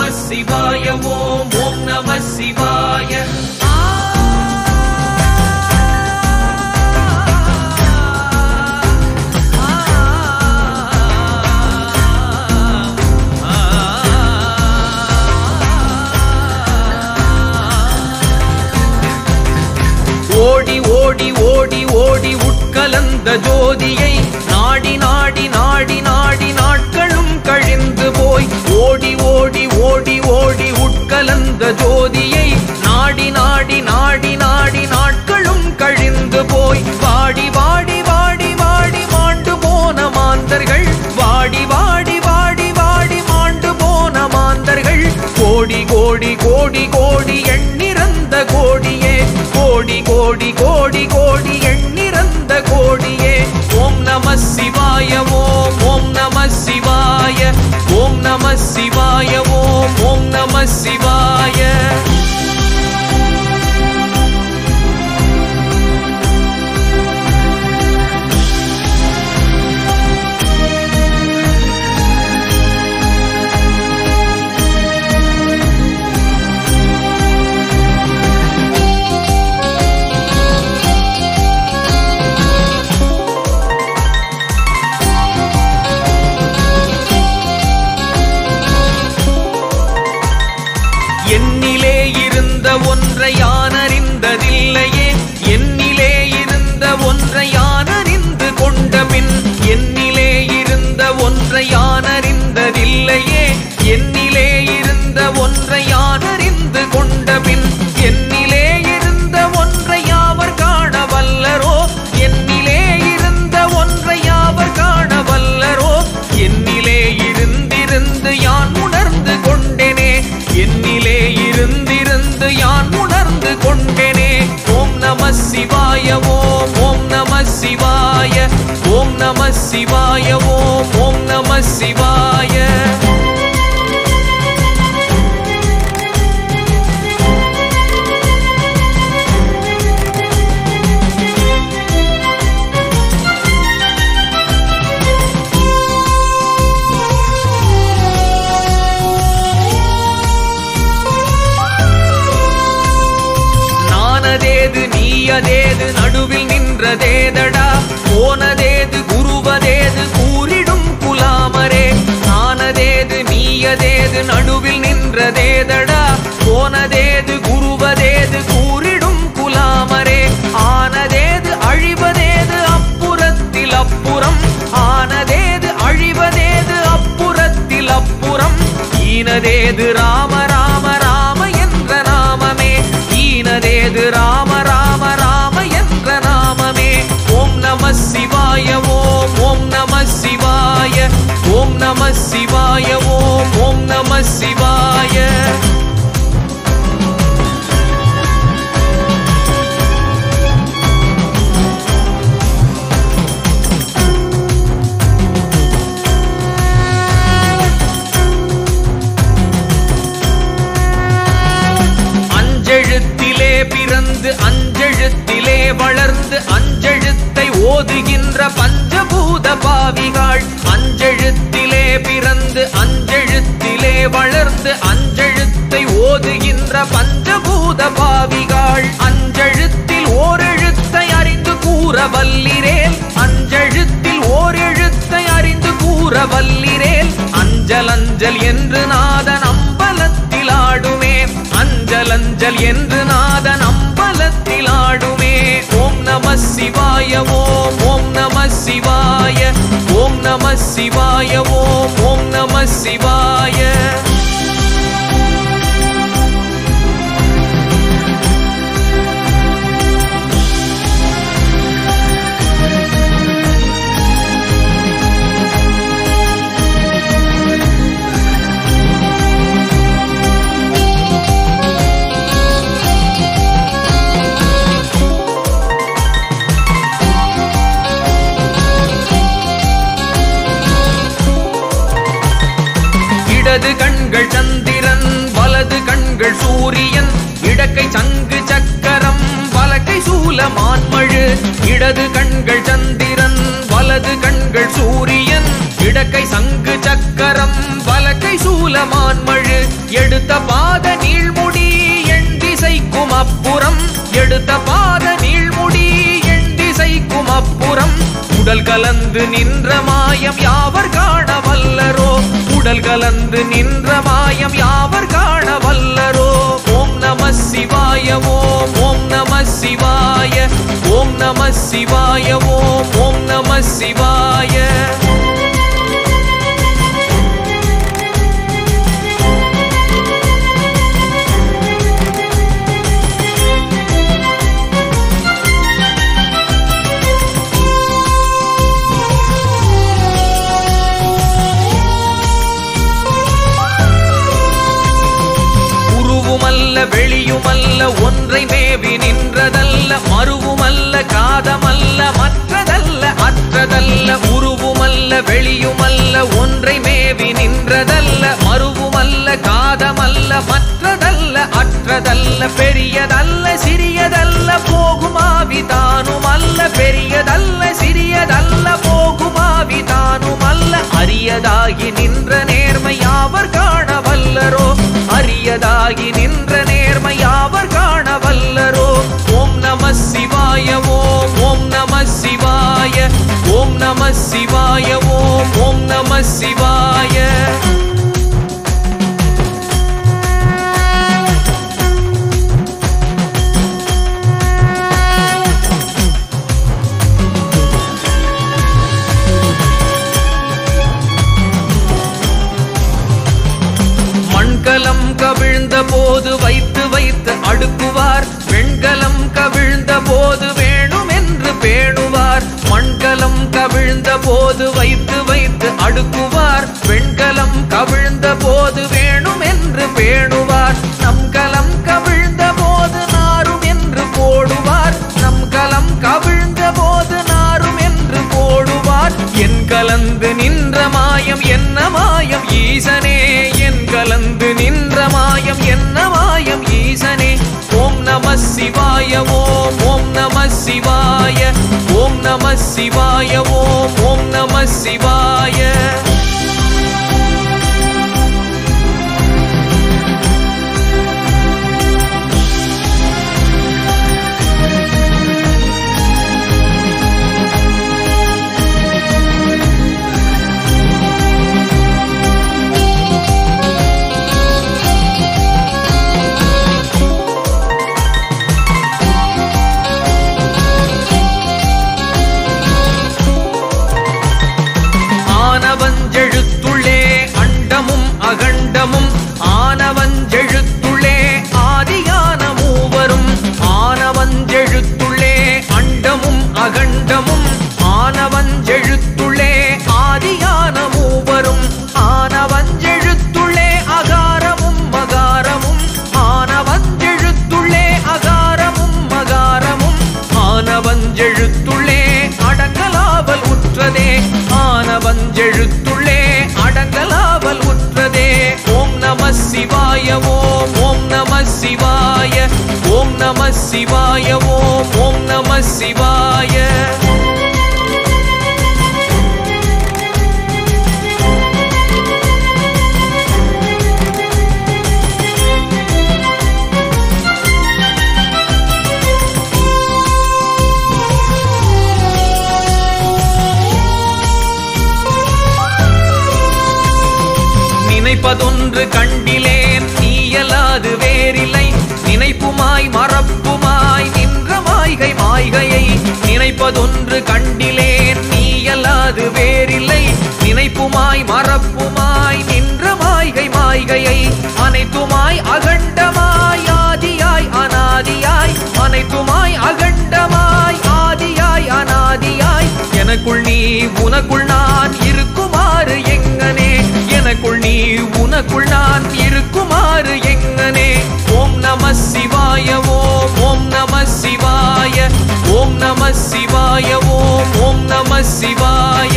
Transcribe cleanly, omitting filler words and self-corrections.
சிவாய ஓம் ஓம் நம சிவாய. ஓடி ஓடி ஓடி ஓடி உட்கலந்த ஜோதியை நாடி நாடி நாடி நாடி நாட்களும் கழிந்து போய் ஓடி ஓடி ஓடி ஓடி உட்கலந்த ஜோதியை நாடி நாடி நாடி நாடி நாட்களும் கழிந்து போய் வாடி வாடி வாடி வாடி மாண்டு போன மாந்தர்கள் வாடி வாடி வாடி வாடி மாண்டு போன மாந்தர்கள் கோடி கோடி கோடி கோடி எண்ணிறந்த கோடியே கோடி கோடி கோடி கோடி எண்ணிறந்த கோடியே. ஓம் நம சிவாய ஓம் ஓம் நம சிவாய ஓம் நம சிவாய ஓம் ஓம் நம சிவாய. என்னிலே இருந்த ஒன்றை யான் அறிந்ததில்லையே என்னிலே இருந்த ஒன்றை யான் அறிந்து கொண்ட பின் என்னிலே இருந்த ஒன்றை யான் அறிந்ததில்லையே என்னிலே இருந்த ஒன்றை யான் அறிந்து கொண்ட பின் என்னிலே இருந்த ஒன்றை யாவர் காண வல்லரோ என்னிலே இருந்த ஒன்றை யாவர் காண வல்லரோ என்னிலே இருந்திருந்து யான் உணர்ந்து கொண்டேனே என்னிலே இருந்திருந்து யான் உணர்ந்து கொண்டேனே. ஓம் நம சிவாய ஓம் ஓம் நம சிவாய ஓம் நம சிவாய ஓம் ஓம் நம சிவாய. நானதேது நீயதேது நடுவில் நின்றதேதடா போனதேது குருவதேது கூறிடும் குலாமரே நானதேது நீயதேது நடுவில் நின்றதேதடா போனதேது குருவதேது கூறிடும் குலாமரே ஆனதேது அழிவதேது அப்புறத்தில் அப்புறம் ஆனதேது அழிவதேது அப்புறத்தில் அப்புறம் ஈனதேது ராம ராம ராம என்ற நாமமே ஈனதேது ராம ராம ராம என்ற நாமமே. ஓம் நம சிவாய ஓம் ஓம் நம சிவாய ஓம் நம சிவாய ஓம் ஓம் நம சிவாய. அஞ்செழுத்திலே பிறந்து அஞ்செழுத்திலே வளர்ந்து அஞ்செழுத்தை ஓதுகின்ற பஞ்சபூத பாவிகாள் அஞ்செழுத்திலே பிறந்து அஞ்செழுத்திலே வளர்ந்து அஞ்செழுத்தை ஓதுகின்ற பஞ்சபூத பாவிகாள் அஞ்செழுத்தில் ஓரெழுத்தை அறிந்து கூற வல்லிரேல் அஞ்செழுத்தில் ஓரெழுத்தை அறிந்து கூற வல்லிரேல் அஞ்சல் அஞ்சல் என்று நாதன் அம்பலத்தில் ஆடுமே அஞ்சல் அஞ்சல் என்று நாதன் அம்பலத்தில் ஆடுமே. ஓம் நம சிவாய ஓம் ஓம் நம சிவாய ஓம் நம சிவாய ஓம் ஓம் நம சிவாய. இடது கண்கள் சந்திரன் வலது கண்கள் சூரியன் இடக்கை சங்கு சக்கரம் வலக்கை சூலமான்மழு இடது கண்கள் சந்திரன் வலது கண்கள் சூரியன் இடக்கை சங்கு சக்கரம் வலக்கை சூலமான் வான்மழு எடுத்த பாத நீள்முடி எண் திசைக்கும் அப்புறம் எடுத்த பாத நீள்முடி எண் திசைக்கும் அப்புறம் உடல் கலந்து நின்ற மாயம் யாவர் காண வல்லரோ உடல் கலந்து நின்ற மாயம் யாவர் காண வல்லரோ ஓம் நம சிவாய ஓம் ஓம் நம சிவாய ஓம் நம சிவாய ஓம் ஓம் நம சிவாய வெளியுமல்ல ஒன்றை மேவி நின்றதல்ல மறுவுமல்ல காதமல்ல மற்றதல்ல அற்றதல்ல உருவுமல்ல வெளியுமல்ல ஒன்றை மேவி நின்றதல்ல மறுவுமல்ல காதமல்ல மற்றதல்ல அற்றதல்ல பெரியதல்ல சிறியதல்ல போகுமாவிதானுமல்ல பெரியதல்ல சிறியதல்ல போகுமாவிதானுமல்ல அரியதாகி நின்ற நேர்மை யாவர் காண வல்லரோ அரியதாகி நின்ற நேர்மை யாவர் காண வல்லரோ ஓம் நம சிவாய ஓம் ஓம் நம சிவாய ஓம் நம சிவாய ஓம் ஓம் நம சிவாய மண்கலம் கவிழ்ந்த போது வைத்து வைத்து அடுக்குவார் வெண்கலம் கவிழ்ந்த போது வேணும் என்று பேணுவார் மண்கலம் கவிழ்ந்த போது வைத்து வைத்து அடுக்குவார் வெண்கலம் கவிழ்ந்த போது வேணும் என்று பேணுவார் நம் கலம் கவிழ்ந்த போது நாரும் என்று போடுவார் நம் கலம் கவிழ்ந்த போது நாரும் என்று போடுவார் என் கலந்து நின்ற மாயம் என்ன மாயம் ஈசனே என் கலந்து நின்ற மாயம் என்ன மாயம் ஈசனே ஓம் நம சிவாய ஓம் ஓம் நம சிவாய ஓம் நம சிவாய ஓம் ஓம் நம சிவாய ஆனவஞ்செழுத்துள்ளே அண்டமும் அகண்டமும் ஆனவஞ்செழுத்துள்ளே ஆதியான மூவரும் ஆனவஞ்செழுத்துள்ளே அண்டமும் அகண்டமும் ஆனவஞ்செழுத்துள்ளே ஆதியான மூவரும் ஆனவஞ்செழுத்துள்ளே அகாரமும் மகாரமும் ஆனவஞ்செழுத்துள்ளே அகாரமும் மகாரமும் ஆனவஞ்செழுத்துள்ளே அடங்கலாவல் உற்றதே ஆனவஞ்செழுத்துள்ளே அடங்கலாவல் உற்றதே ஓம் நம சிவாய ஓம் ஓம் நம சிவாய ஓம் நம சிவாய ஓம் ஓம் நம சிவாய நினைப்பதொன்று கண்டிலேன் நீயலாது வேறில்லை நினைப்புமாய் மறப்புமாய் நின்ற மாய்கை மாய்கையை நினைப்பதொன்று கண்டிலேன் நீயலாது வேறில்லை நினைப்புமாய் மறப்புமாய் நின்ற மாய்கை மாய்கையை அனைத்துமாய் அகண்டமாய் ஆதியாய் அநாதியாய் அனைத்துமாய் அகண்டமாய் ஆதியாய் அநாதியாய் எனக்குள் நீ உனக்குள் நான் இருக்குமாறு எங்கனே எனக்குள் நீ உனக்குள் நான் இருக்குமாறு எங்கனே ஓம் நம சிவாய ஓம் ஓம் நம சிவாய ஓம் நம சிவாய ஓம் ஓம் நம சிவாய